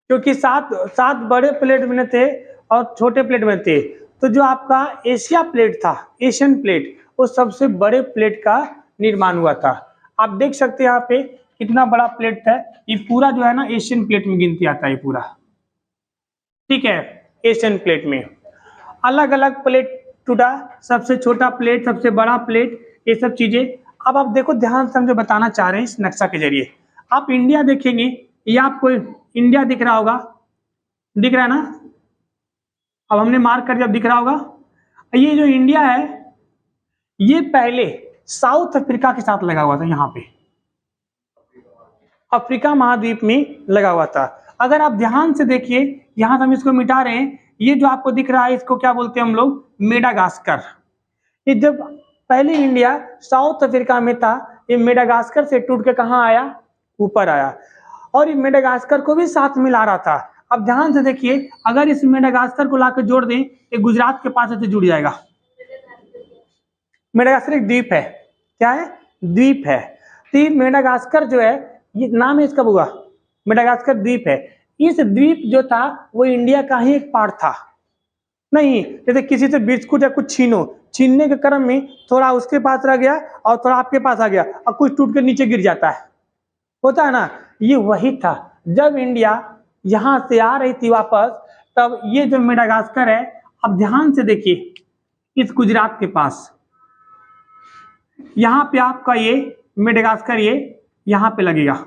क्योंकि 7 बड़े प्लेट बने थे और छोटे प्लेट बने थे। तो जो आपका एशिया प्लेट था, एशियन प्लेट, वो सबसे बड़े प्लेट का निर्माण हुआ था। आप देख सकते हैं यहाँ पे कितना बड़ा प्लेट है, ये पूरा जो है ना एशियन प्लेट में गिनती आता है ये पूरा। ठीक है, एशियन प्लेट में अलग अलग प्लेट टूटा, सबसे छोटा प्लेट, सबसे बड़ा प्लेट, ये सब चीजें। अब आप देखो, ध्यान से हम जो बताना चाह रहे हैं इस नक्शा के जरिए, आप इंडिया देखेंगे, ये आपको इंडिया दिख रहा होगा, दिख रहा है ना, अब हमने मार्क कर दिया, दिख रहा होगा। ये जो इंडिया है ये पहले साउथ अफ्रीका के साथ लगा हुआ था, यहाँ पे अफ्रीका महाद्वीप में लगा हुआ था। अगर आप ध्यान से देखिए, यहां से हम इसको मिटा रहे हैं, ये जो आपको दिख रहा है इसको क्या बोलते हैं हम लोग, मेडागास्कर। ये जब पहले इंडिया साउथ अफ्रीका में था, ये मेडागास्कर से टूट के कहाँ आया, ऊपर आया, और ये मेडागास्कर को भी साथ मिला रहा था। अब ध्यान से देखिए, अगर इस मेडागास्कर को लाकर जोड़ दें, ये गुजरात के पास से जुड़ जाएगा। मेडागास्कर एक द्वीप है, क्या है, द्वीप है। तो मेडागास्कर जो है, ये नाम है इसका बुआ, मेडागास्कर द्वीप है। इस द्वीप जो था वो इंडिया का ही एक पार्ट था। नहीं, जैसे किसी से बिस्कुट या कुछ छीनने के क्रम में थोड़ा उसके पास रह गया और थोड़ा आपके पास आ गया और कुछ टूट के नीचे गिर जाता है, होता है ना। ये वही था, जब इंडिया यहां से आ रही थी वापस, तब ये जो मेडागास्कर है, अब ध्यान से देखिए, इस गुजरात के पास यहां पे आपका ये मेडागास्कर ये यहां पे लगेगा,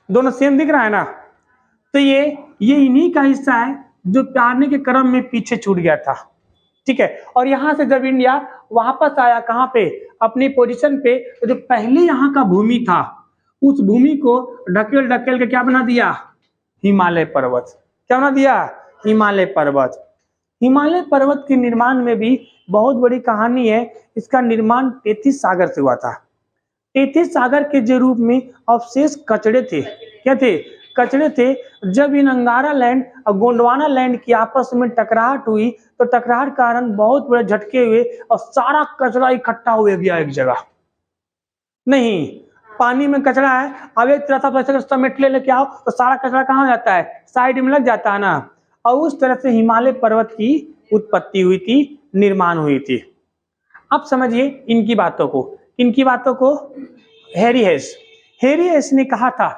दोनों सेम दिख रहा है ना। तो ये इन्हीं का हिस्सा है जो आने के क्रम में पीछे छूट गया था, ठीक है। और यहां से जब इंडिया वापस आया कहां पे, अपनी पोजीशन पे, तो जो पहले यहाँ का भूमि था, उस भूमि को ढकेल ढकेल के क्या बना दिया, हिमालय पर्वत। क्या बना दिया, हिमालय पर्वत। हिमालय पर्वत के निर्माण में भी बहुत बड़ी कहानी है। इसका निर्माण 33 सागर से हुआ था। 33 सागर के जो रूप में अवशेष कचड़े थे, क्या थे, कचड़े थे। जब इन अंगारा लैंड और गोंडवाना लैंड की आपस में टकराहट हुई, तो टकराहट कारण बहुत बड़े झटके हुए और सारा कचरा इकट्ठा हो गया एक जगह। नहीं, पानी में कचरा है, अब एक तरह से समेट लेके आओ तो सारा कचरा कहाँ जाता है, साइड में लग जाता है ना। और उस तरह से हिमालय पर्वत की उत्पत्ति हुई थी, निर्माण हुई थी। अब समझिए इनकी बातों को, इनकी बातों को। हैरी हेस ने कहा था,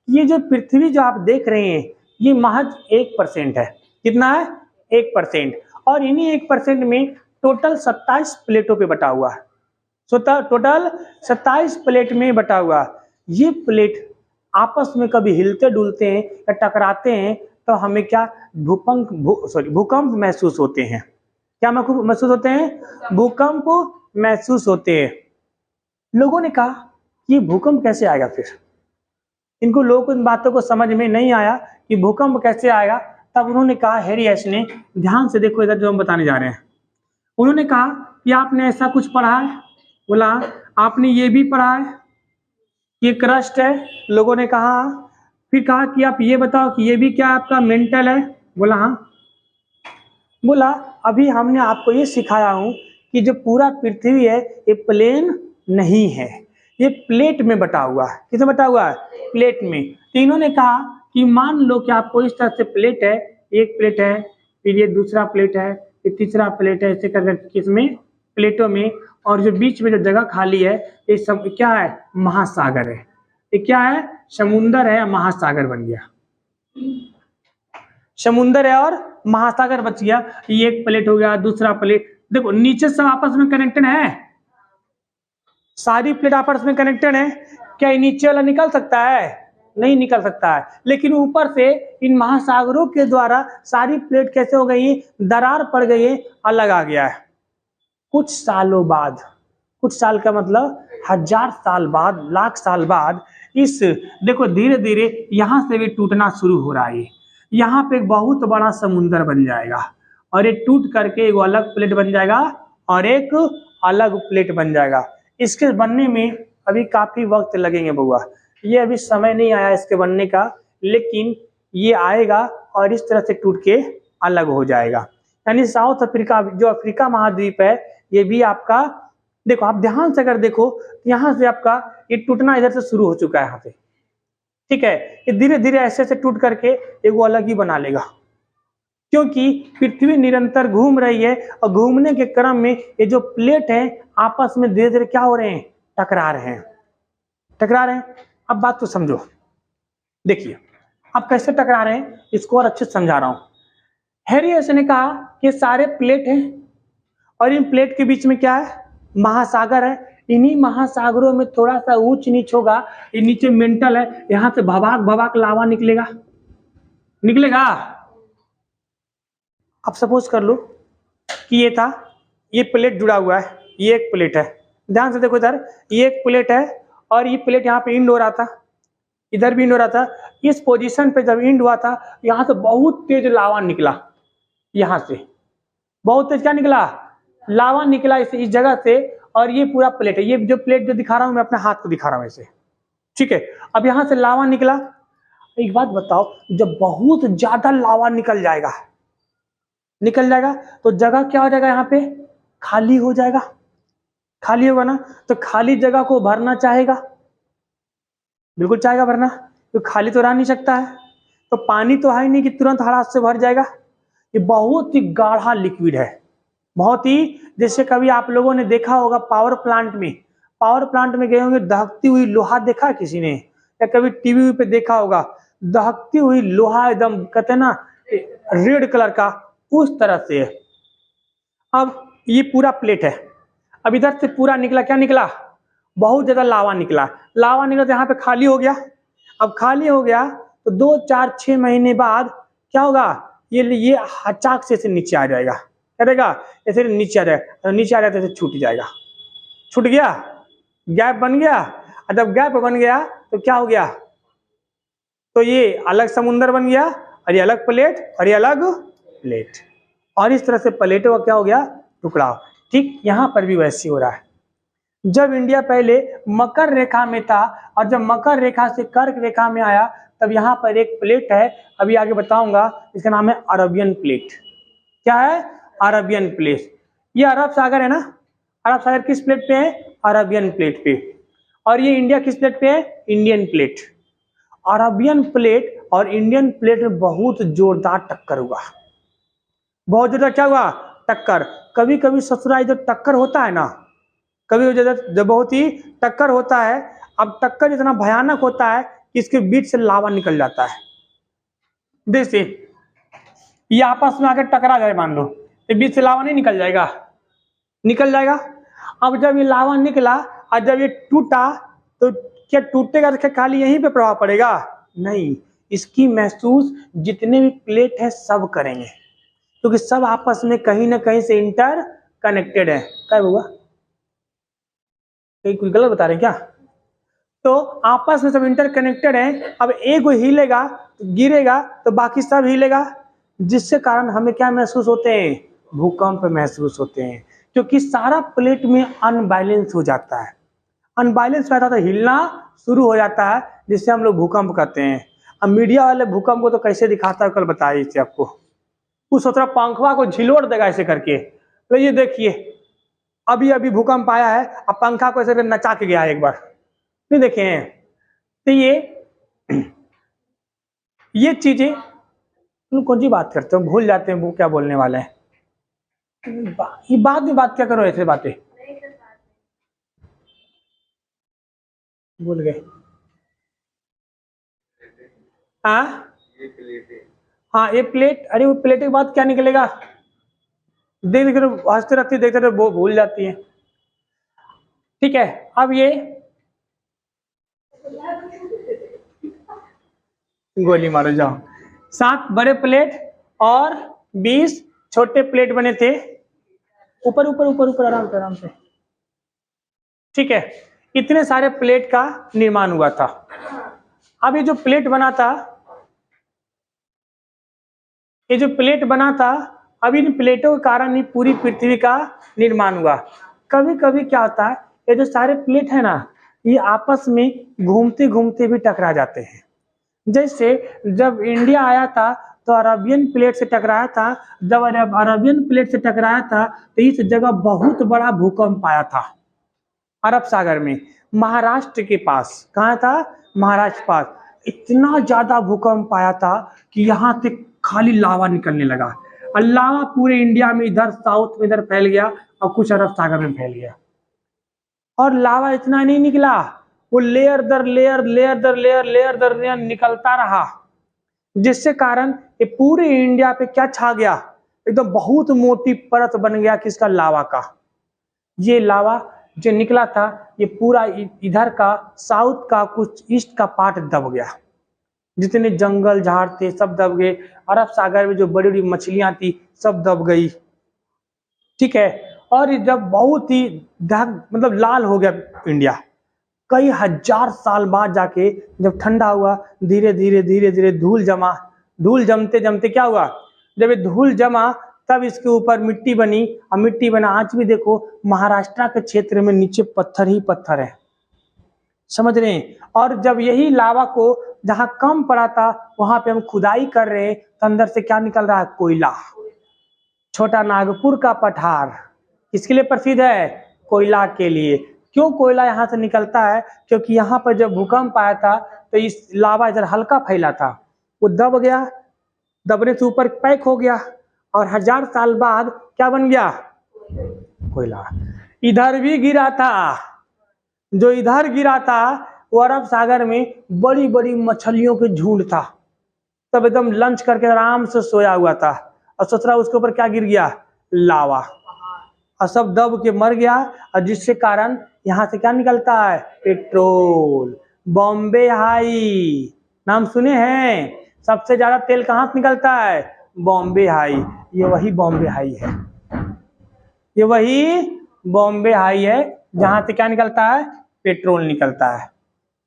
ये जो पृथ्वी जो आप देख रहे हैं, ये महज 1% है। कितना है, 1%। और इन्हीं 1% में टोटल 27 प्लेटों पे बटा हुआ है। टोटल 27 प्लेट में बटा हुआ। ये प्लेट आपस में कभी हिलते डुलते हैं या टकराते हैं तो हमें क्या भूकंप महसूस होते हैं। क्या महसूस होते हैं, भूकंप महसूस होते हैं। लोगों ने कहा कि भूकंप कैसे आएगा, फिर इनको लोगों को इन बातों को समझ में नहीं आया कि भूकंप कैसे आएगा। तब उन्होंने कहा, हैरी हेस ने, ध्यान से देखो इधर जो हम बताने जा रहे हैं। उन्होंने कहा कि आपने ऐसा कुछ पढ़ा है, बोला आपने ये भी पढ़ा है, ये क्रस्ट है। लोगों ने कहा, फिर कहा कि आप ये बताओ कि ये भी क्या आपका मेंटल है, बोला हाँ। बोला अभी हमने आपको ये सिखाया हूं कि जो पूरा पृथ्वी है ये प्लेन नहीं है, ये प्लेट में बटा हुआ है। किसमें बटा हुआ है, प्लेट में। तो इन्होंने कहा कि मान लो कि आपको इस तरह से प्लेट है, एक प्लेट है, फिर ये दूसरा प्लेट है, फिर तीसरा प्लेट है, ऐसे करके किसमें, प्लेटों में। और जो बीच में जो जगह खाली है, ये सब क्या है, महासागर है। ये क्या है, समुंदर है, महासागर बन गया। समुंदर है और महासागर बच गया। ये एक प्लेट हो गया, दूसरा प्लेट। देखो नीचे सब आपस में कनेक्टेड है, सारी प्लेट आपस में कनेक्टेड है। क्या ये नीचे वाला निकल सकता है, नहीं निकल सकता है। लेकिन ऊपर से इन महासागरों के द्वारा सारी प्लेट कैसे हो गई, दरार पड़ गई है, अलग आ गया है। कुछ सालों बाद, कुछ साल का मतलब 1000 साल बाद, लाख साल बाद, इस देखो धीरे धीरे यहां से भी टूटना शुरू हो रहा है। यहाँ पे एक बहुत बड़ा समुंदर बन जाएगा और ये टूट करके एक अलग प्लेट बन जाएगा और एक अलग प्लेट बन जाएगा। इसके बनने में अभी काफी वक्त लगेंगे बउआ, ये अभी समय नहीं आया इसके बनने का, लेकिन ये आएगा और इस तरह से टूट के अलग हो जाएगा। यानी साउथ अफ्रीका, जो अफ्रीका महाद्वीप है, ये भी आपका, देखो आप ध्यान से अगर देखो, यहाँ से आपका ये टूटना इधर से शुरू हो चुका है यहाँ पे, ठीक है। ये धीरे धीरे ऐसे ऐसे टूट करके एक अलग ही बना लेगा, क्योंकि पृथ्वी निरंतर घूम रही है और घूमने के क्रम में ये जो प्लेट है आपस में धीरे धीरे क्या हो रहे हैं, टकरा रहे हैं, टकरा रहे हैं। अब बात तो समझो, देखिए अब कैसे टकरा रहे हैं इसको और अच्छे से समझा रहा हूं। हैरी हेस ने कहा कि सारे प्लेट हैं और इन प्लेट के बीच में क्या है, महासागर है। इन्हीं महासागरों में थोड़ा सा ऊंच नीच होगा, ये नीचे मेंटल है, यहां से भवाक भवाक लावा निकलेगा, निकलेगा। अब सपोज कर लो कि ये था, ये प्लेट जुड़ा हुआ है, ये एक प्लेट है, ध्यान से देखो इधर, ये एक प्लेट है और ये प्लेट यहाँ पे इंड हो रहा था, इधर भी इंड हो रहा था। इस पोजीशन पे जब इंड हुआ था, यहाँ से बहुत तेज लावा निकला, यहाँ से बहुत तेज क्या निकला, लावा निकला इस जगह से। और ये पूरा प्लेट है, ये जो प्लेट जो दिखा रहा हूं मैं अपने हाथ को दिखा रहा हूं ऐसे, ठीक है। अब यहां से लावा निकला। एक बात बताओ, जब बहुत ज्यादा लावा निकल जाएगा तो जगह क्या हो जाएगा, यहाँ पे खाली हो जाएगा, खाली होगा ना। तो खाली जगह को भरना चाहेगा, बिल्कुल चाहेगा भरना, तो खाली तो रह नहीं सकता है। तो पानी तो है ही नहीं कि तुरंत हड़ास से भर जाएगा, ये बहुत ही गाढ़ा लिक्विड है, बहुत ही, जैसे कभी आप लोगों ने देखा होगा पावर प्लांट में गए होंगे, दहकती हुई लोहा देखा किसी ने, या कभी टीवी पे देखा होगा दहकती हुई लोहा, एकदम कहते हैं ना रेड कलर का, उस तरह से है। अब ये पूरा प्लेट है, अब इधर से पूरा निकला, क्या निकला, बहुत ज्यादा लावा निकला तो यहाँ पे खाली हो गया। अब खाली हो गया तो 2 4 6 महीने बाद क्या होगा, ये अचाक से नीचे आ जाएगा, क्या रहेगा, ऐसे नीचे आ जाएगा, तो नीचे आ जाता है छूट जाएगा, छूट गया, गैप बन गया। और जब गैप बन गया तो क्या हो गया, तो ये अलग समुंदर बन गया, और ये अलग प्लेट, और ये अलग प्लेट, और इस तरह से प्लेटों का क्या हो गया, टुकड़ा। ठीक यहाँ पर भी वैसे हो रहा है। जब इंडिया पहले मकर रेखा में था, और जब मकर रेखा से कर्क रेखा में आया, तब यहाँ पर एक प्लेट है, अभी आगे बताऊंगा, इसका नाम है अरबियन प्लेट। क्या है, अरबियन प्लेट। ये अरब सागर है ना, अरब सागर किस प्लेट पे है, अरबियन प्लेट पे, और ये इंडिया किस प्लेट पे है, इंडियन प्लेट। अरबियन प्लेट और इंडियन प्लेट में बहुत जोरदार टक्कर हुआ, बहुत जोरदार क्या हुआ, टक्कर। कभी कभी ससुराल जो टक्कर होता है ना, कभी जब बहुत ही टक्कर होता है, अब टक्कर इतना भयानक होता है कि इसके बीच से लावा निकल जाता है। जैसे ये आपस में आकर टकरा जाए मान लो, तो बीच से लावा नहीं निकल जाएगा, निकल जाएगा। अब जब ये लावा निकला और जब ये टूटा, तो क्या टूटेगा तो खाली यहीं पे प्रभाव पड़ेगा, नहीं, इसकी महसूस जितने भी प्लेट है सब करेंगे, क्योंकि सब आपस में कहीं ना कहीं से इंटर कनेक्टेड है। क्या हुआ, कोई गलत बता रहे हैं क्या, तो आपस में सब इंटरकनेक्टेड है। अब एक हिलेगा गिरेगा तो बाकी सब हिलेगा, जिससे कारण हमें क्या महसूस होते हैं, भूकंप महसूस होते हैं, क्योंकि सारा प्लेट में अनबैलेंस हो जाता है, अनबैलेंस रहता है तो हिलना शुरू हो जाता है, जिससे हम लोग भूकंप कहते हैं। अब मीडिया वाले भूकंप को तो कैसे दिखाता है, कल बताइए इसे आपको, कुछ सोच रहा पंखवा को झिलोड़ देगा ऐसे करके, तो ये देखिए अभी अभी भूकंप आया है, अब पंखा को ऐसे नचा के गया एक बार, नहीं देखे हैं। तो ये चीजें कौन सी बात करते हो, भूल जाते हैं वो क्या बोलने वाले हैं, ये बाद में बात क्या करो, ऐसे बातें भूल गए। हाँ हाँ, ये प्लेट, अरे वो प्लेट के बाद क्या निकलेगा, देख हंसते रहती, देखते रहते वो भूल जाती है। ठीक है, अब ये गोली मारो जाओ, 7 बड़े प्लेट और 20 छोटे प्लेट बने थे, ऊपर ऊपर ऊपर ऊपर, आराम से। ठीक है, इतने सारे प्लेट का निर्माण हुआ था। अब ये जो प्लेट बना था, ये जो प्लेट बना था, अब इन प्लेटों के कारण ही पूरी पृथ्वी का निर्माण हुआ। कभी कभी क्या होता है, ये जो सारे प्लेट है ना, ये आपस में घूमते घूमते भी टकरा जाते हैं। जैसे जब इंडिया आया था तो अरबियन प्लेट से टकराया था, जब अरबियन प्लेट से टकराया था तो इस जगह बहुत बड़ा भूकंप आया था, अरब सागर में, महाराष्ट्र के पास। कहाँ था, महाराष्ट्र पास। इतना ज्यादा भूकंप आया था कि यहाँ से खाली लावा निकलने लगा, और लावा पूरे इंडिया में इधर साउथ में इधर फैल गया, और कुछ अरब सागर में फैल गया। और लावा इतना नहीं निकला, वो लेयर दर लेयर निकलता रहा, जिससे कारण ये पूरे इंडिया पे क्या छा गया, एकदम बहुत मोटी परत बन गया किसका, लावा का। ये लावा जो निकला था, ये पूरा इधर का साउथ का कुछ ईस्ट का पार्ट दब गया, जितने जंगल झाड़ थे सब दब गए, अरब सागर में जो बड़ी बड़ी मछलियां थी सब दब गई। ठीक है, और जब बहुत ही मतलब लाल हो गया इंडिया, कई हजार साल बाद जाके जब ठंडा हुआ, धीरे धीरे धूल जमते जमते क्या हुआ, जब ये धूल जमा तब इसके ऊपर मिट्टी बनी, और मिट्टी बना, आज भी देखो महाराष्ट्र के क्षेत्र में नीचे पत्थर ही पत्थर है, समझ रहे हैं। और जब यही लावा को जहां कम पड़ा था वहां पे हम खुदाई कर रहे हैं, तो अंदर से क्या निकल रहा है, कोयला। छोटा नागपुर का पठार किसके लिए प्रसिद्ध है, कोयला के लिए। क्यों कोयला यहाँ से निकलता है, क्योंकि यहाँ पर जब भूकंप आया था तो इस लावा इधर हल्का फैला था, वो दब गया, दबने से ऊपर पैक हो गया, और 1000 साल बाद क्या बन गया? कोयला। इधर भी गिरा था, जो इधर गिरा था वो अरब सागर में बड़ी बड़ी मछलियों के झुंड था, तब एकदम लंच करके आराम से सोया हुआ था और सोच रहा उसके ऊपर क्या गिर गया? लावा, और सब दब के मर गया। और जिसके कारण यहाँ से क्या निकलता है? पेट्रोल। बॉम्बे हाई नाम सुने हैं? सबसे ज्यादा तेल कहाँ से निकलता है? बॉम्बे हाई। ये वही बॉम्बे हाई है, ये वही बॉम्बे हाई है जहां से क्या निकलता है? पेट्रोल निकलता है।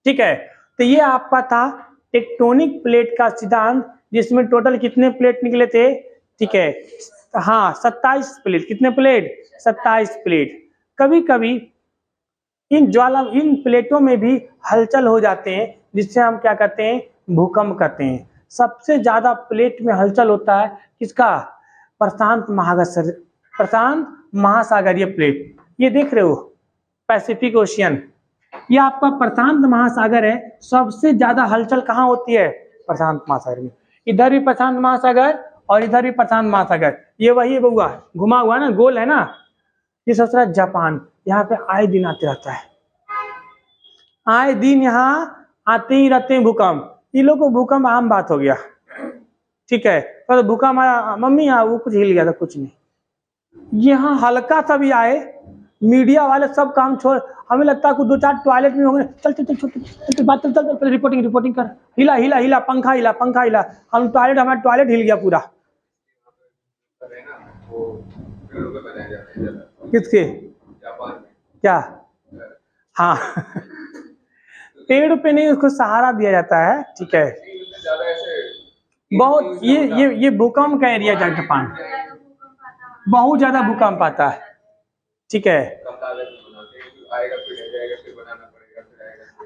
ठीक है, तो ये आपका था टेक्टोनिक प्लेट का सिद्धांत, जिसमें टोटल कितने प्लेट निकले थे? ठीक है, हाँ 27 प्लेट। कितने प्लेट? 27 प्लेट। कभी कभी इन प्लेटों में भी हलचल हो जाते हैं, जिससे हम क्या करते हैं? भूकंप करते हैं। सबसे ज्यादा प्लेट में हलचल होता है किसका? प्रशांत महासागरीय प्लेट। ये देख रहे हो पैसिफिक ओशियन, ये आपका प्रशांत महासागर है। सबसे ज्यादा हलचल कहाँ होती है? प्रशांत महासागर में। इधर भी प्रशांत महासागर और इधर भी प्रशांत महासागर। ये वही बउआ घुमा हुआ ना, गोल है ना, ये सबसे जापान। यहाँ पे आए दिन आते रहता है, आए दिन यहाँ आते ही रहते हैं भूकंप। ये लोग को भूकंप आम बात हो गया। ठीक है, तो भूकंप आया, मम्मी यहाँ वो कुछ हिल गया था, कुछ नहीं। यहाँ हल्का सा भी आए, मीडिया वाले सब काम छोड़, हमें लगता है कुछ 2-4 टॉयलेट में होंगे, चल चल चल चल बात चल चल चल रिपोर्टिंग कर, हिला हिला हिला, पंखा हिला। हम टॉयलेट, हमारा टॉयलेट हिल गया पूरा। किसके? क्या? हाँ पेड़ पे नहीं, उसको सहारा दिया जाता है। ठीक है, बहुत ये भूकंप का एरिया है जापान, बहुत ज्यादा भूकंप आता है। ठीक है,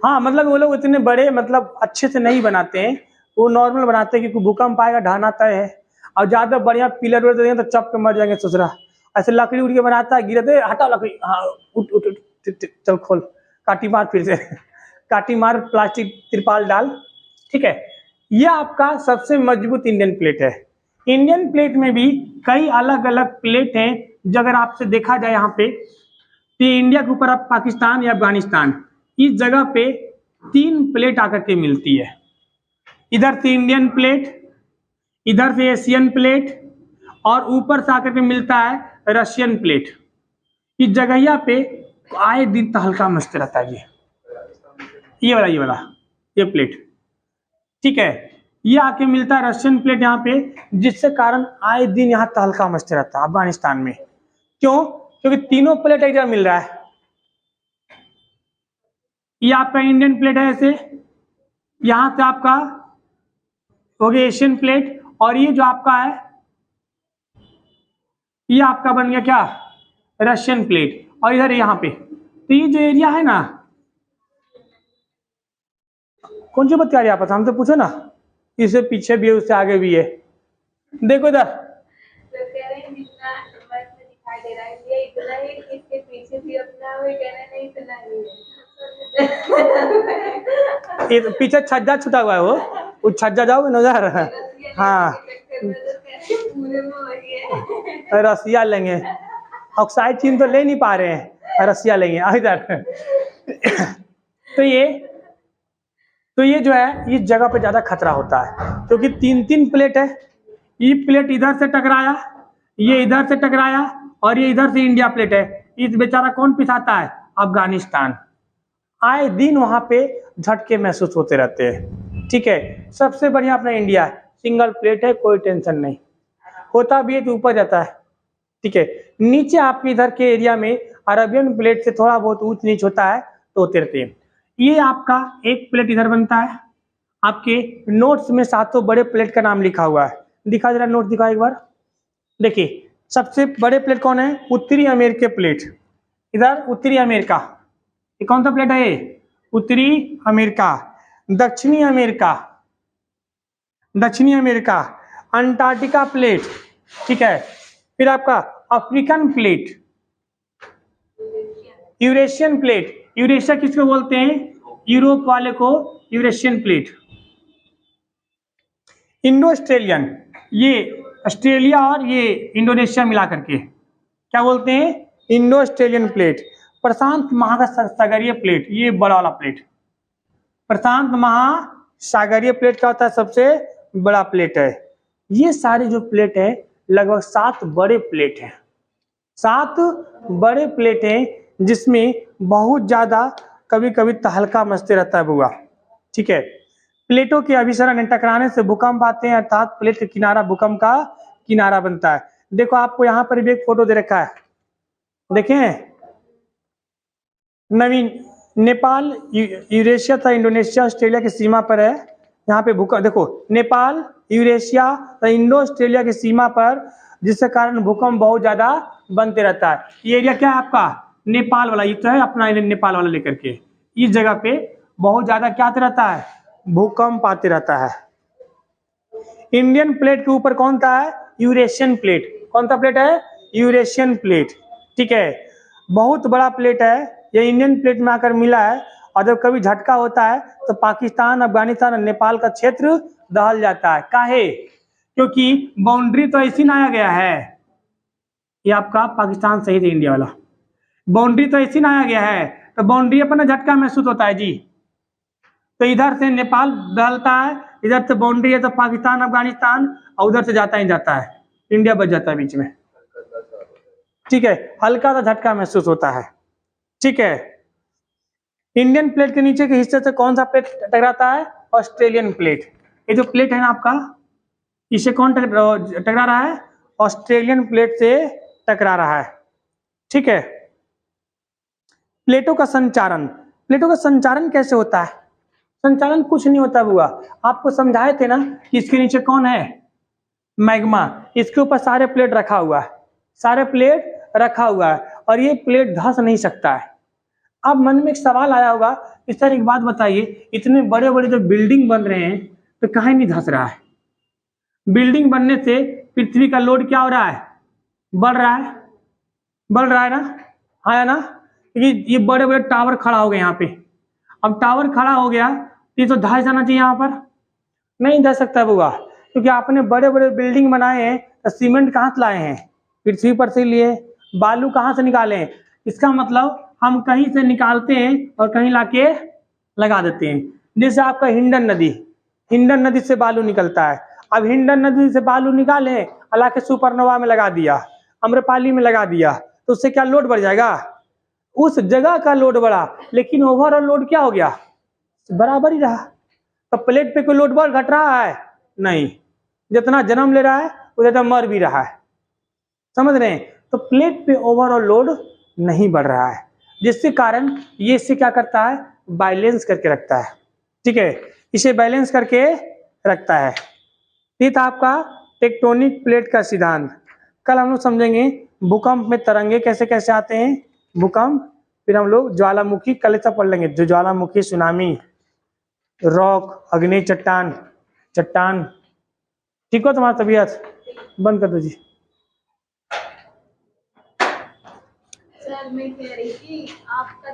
हाँ मतलब वो लोग इतने बड़े मतलब अच्छे से नहीं बनाते हैं, वो नॉर्मल बनाते हैं, क्योंकि भूकंप आएगा ढाना तय है। और ज्यादा बढ़िया पिलर देंगे तो चप के मर जाएंगे ससुरा। ऐसे लकड़ी उड़ के बनाता है, गिरे दे हटा लकड़ी, हाँ उठ उठ उठ, चल खोल, काटी मार फिर से काटी मार, प्लास्टिक तिरपाल डाल। ठीक है, यह आपका सबसे मजबूत इंडियन प्लेट है। इंडियन प्लेट में भी कई अलग अलग प्लेट हैं। जो अगर आपसे देखा जाए यहाँ पे, तो इंडिया के ऊपर अब पाकिस्तान या अफगानिस्तान, इस जगह पे 3 प्लेट आकर के मिलती है। इधर से इंडियन प्लेट, इधर से एशियन प्लेट, और ऊपर से आकर के मिलता है रशियन प्लेट। इस जगह पे आए दिन तो हल्का मस्त रहता है। ये वाला ये प्लेट। ठीक है, ये आके मिलता है रशियन प्लेट यहाँ पे, जिससे कारण आए दिन यहाँ तो हल्का मस्त रहता है अफगानिस्तान में। क्यों? क्योंकि तीनों प्लेट एक जगह मिल रहा है। ये आपका इंडियन प्लेट है, ऐसे यहां से आपका हो गया एशियन प्लेट, और ये जो आपका है ये आपका बन गया क्या? Russian plate. और इधर यहाँ पे तो ये जो एरिया है ना, कौन सी बता रही है आपस हमसे पूछो ना, इससे पीछे भी है, उससे आगे भी है। देखो इधर ये पीछे छज्जा छुटा हुआ है, वो छज्जा जाओगे ना उधर। हाँ रसिया लेंगे, ऑक्साइड चीन तो ले नहीं पा रहे हैं, रसिया लेंगे इधर। तो ये जो है इस जगह पे ज्यादा खतरा होता है, क्योंकि 3 प्लेट है। ये प्लेट इधर से टकराया, ये इधर से टकराया, और ये इधर से इंडिया प्लेट है। इस बेचारा कौन पिसाता है? अफगानिस्तान। आए दिन वहां पे झटके महसूस होते रहते हैं। ठीक है, सबसे बढ़िया अपना इंडिया है, सिंगल प्लेट है, कोई टेंशन नहीं, होता भी है तो ऊपर जाता है। ठीक है, नीचे आपके इधर के एरिया में अरबियन प्लेट से थोड़ा बहुत ऊंच नीच होता है तो होते रहते हैं। ये आपका एक प्लेट इधर बनता है। आपके नोट्स में 7 बड़े प्लेट का नाम लिखा हुआ है, दिखा जरा नोट दिखा एक बार। देखिए सबसे बड़े प्लेट कौन है? उत्तरी अमेरिकी प्लेट। इधर उत्तरी अमेरिका, ये कौन सा प्लेट है? ये उत्तरी अमेरिका। दक्षिणी अमेरिका, दक्षिणी अमेरिका। Antarctica plate. ठीक है, फिर आपका African plate, Eurasian plate. Eurasia किसको बोलते हैं? यूरोप वाले को यूरेशियन प्लेट। इंडो ऑस्ट्रेलियन, ये ऑस्ट्रेलिया और ये इंडोनेशिया मिला करके क्या बोलते हैं, इंडो ऑस्ट्रेलियन प्लेट। प्रशांत महासागरीय प्लेट, ये बड़ा वाला प्लेट प्रशांत महासागरीय प्लेट का होता है, सबसे बड़ा प्लेट है। ये सारे जो प्लेट है लगभग 7 बड़े प्लेट हैं, 7 बड़े प्लेट हैं जिसमें बहुत ज्यादा कभी कभी तहलका मचते रहता है बुआ। ठीक है, प्लेटों के अभिसरण टकराने से भूकंप आते हैं, अर्थात प्लेट का किनारा भूकंप का किनारा बनता है। देखो आपको यहाँ पर भी एक फोटो दे रखा है, देखें नवीन, नेपाल यूरेशिया तथा इंडोनेशिया ऑस्ट्रेलिया की सीमा पर है। यहाँ पे भूकंप देखो, नेपाल यूरेशिया तथा इंडो ऑस्ट्रेलिया की सीमा पर, जिसके कारण भूकंप बहुत ज्यादा बनते रहता है। ये एरिया क्या है आपका, नेपाल वाला, ये तो है अपना नेपाल वाला लेकर के, इस जगह पे बहुत ज्यादा क्या आते रहता है, भूकंप आते रहता है। इंडियन प्लेट के ऊपर कौन सा है, यूरेशियन प्लेट। कौन सा प्लेट है, यूरेशियन प्लेट। ठीक है, बहुत बड़ा प्लेट है, ये इंडियन प्लेट में आकर मिला है, और जब कभी झटका होता है तो पाकिस्तान, अफगानिस्तान और नेपाल का क्षेत्र दहल जाता है। काहे, क्योंकि बाउंड्री तो ऐसी ना आया गया है, ये आपका पाकिस्तान सही है इंडिया वाला, बाउंड्री तो ऐसी ना आया गया है, तो बाउंड्री अपना झटका महसूस होता है जी। तो इधर से नेपाल दहलता है, इधर से बाउंड्री है तो पाकिस्तान अफगानिस्तान, और उधर से जाता ही जाता है, इंडिया बच जाता है बीच में। ठीक है, हल्का सा झटका महसूस होता है। ठीक है, इंडियन प्लेट के नीचे के हिस्से से कौन सा प्लेट टकराता है, ऑस्ट्रेलियन प्लेट। ये जो प्लेट है ना आपका, इसे कौन टकरा रहा है, ऑस्ट्रेलियन प्लेट से टकरा रहा है। ठीक है, प्लेटों का संचारण, प्लेटों का संचारण कैसे होता है, संचालन कुछ नहीं होता बुआ, आपको समझाए थे ना कि इसके नीचे कौन है, मैग्मा, इसके ऊपर सारे प्लेट रखा हुआ है, सारे प्लेट रखा हुआ है, और ये प्लेट धंस नहीं सकता है। अब मन में एक सवाल आया होगा, इस तरह एक बात बताइए, इतने बड़े बड़े जो बिल्डिंग बन रहे हैं तो काहे नहीं धंस रहा है। बिल्डिंग बनने से पृथ्वी का लोड क्या हो रहा है, बढ़ रहा है, बढ़ रहा है ना, है ना। ये बड़े बड़े टावर खड़ा हो गए यहाँ पे, अब टावर खड़ा हो गया, ये तो धंस जाना चाहिए, यहाँ पर नहीं धंस सकता बुआ, क्योंकि आपने बड़े बड़े बिल्डिंग बनाए हैं तो सीमेंट कहाँ से लाए हैं, पृथ्वी पर से लिए, बालू कहाँ से निकाले हैं, इसका मतलब हम कहीं से निकालते हैं और कहीं लाके लगा देते हैं। जैसे आपका हिंडन नदी, हिंडन नदी से बालू निकलता है, अब हिंडन नदी से बालू निकाले और लाके सुपरनोवा में लगा दिया, अम्रपाली में लगा दिया, तो उससे क्या लोड बढ़ जाएगा, उस जगह का लोड बढ़ा, लेकिन ओवरऑल लोड क्या हो गया, बराबर ही रहा। तो प्लेट पे कोई लोड बढ़ घट रहा है नहीं, जितना जन्म ले रहा है उतना मर भी रहा है, समझ रहे हैं। तो प्लेट पे ओवरऑल लोड नहीं बढ़ रहा है, जिसके कारण ये इससे क्या करता है, बैलेंस करके रखता है। ठीक है, इसे बैलेंस करके रखता है। ये था आपका टेक्टोनिक प्लेट का सिद्धांत। कल हम लोग समझेंगे भूकंप में तरंगे कैसे कैसे आते हैं, भूकंप, फिर हम लोग ज्वालामुखी कल ऐसा पढ़ लेंगे, जो ज्वालामुखी, सुनामी, रॉक, अग्नि, चट्टान, चट्टान। ठीक हो, तुम्हारा तबीयत बंद कर दो जी। सर मैं कह रही थी आपका